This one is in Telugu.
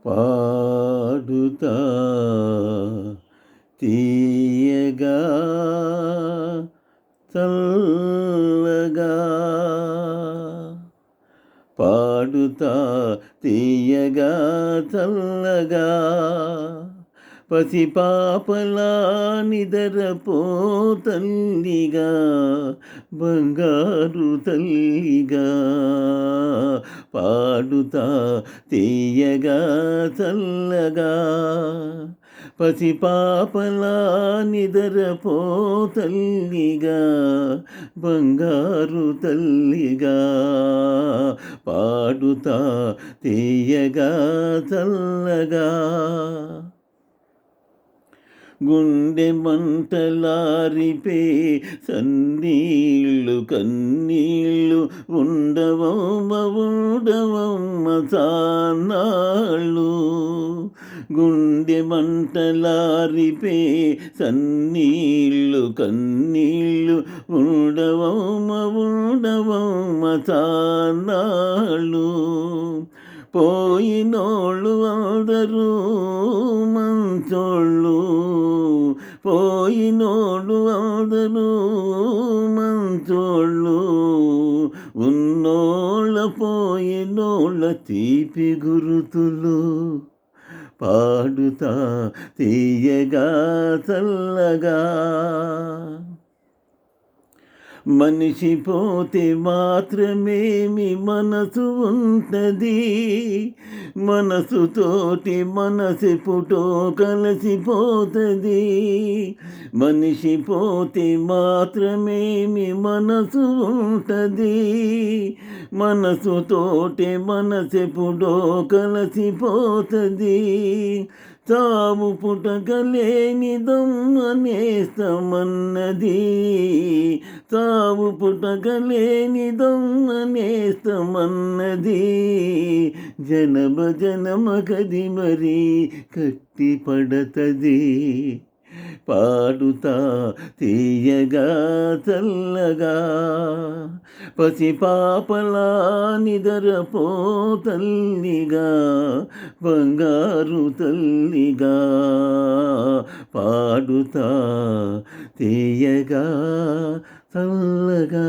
పాడుతా తీయగా చల్లగా పాడుతా తీయగా చల్లగా పసిపాపలా నిదరపో తల్లిగా బంగారు తల్లిగా పాడుతా తీయగా చల్లగా పసిపాపలా నిదరపో తల్లిగా బంగారు తల్లిగా పాడుతా తీయగా చల్లగా గుండె మంటలారిపే సన్నీళ్ళు కన్నీళ్ళు ఉండవమ్మ సానాళ్ళు గుండె మంటలారిపే సన్నీళ్ళు కన్నీళ్ళు ఉండవమ్మ సానాళ్ళు పోయినోళ్ళు అందరూ మంచోళ్ళు పోయినోళ్ళు అందరూ మంచోళ్ళు ఉన్నోళ్ళ పోయినోళ్ళ తీపి గురుతులు పాడుతా తీయగా చల్లగా మనిషి పోతే మాత్రమేమి మనసు ఉంటది మనసుతోటి మనసెప్పుటో కలిసిపోతుంది మనిషి పోతే మాత్రమేమి మనసు ఉంటది మనసుతోటి మనసెప్పుడో కలిసిపోతుంది చావు పుటకలేనిదమ్మనేస్తమన్నది చావు పుటకలేనిదమ్మనేస్తమన్నది జనమకది మరి కట్టి పడతది పాడుతా తీయగా చల్లగా పసిపాపలా నిదరపో తల్లిగా బంగారు తల్లిగా పాడుతా తీయగా చల్లగా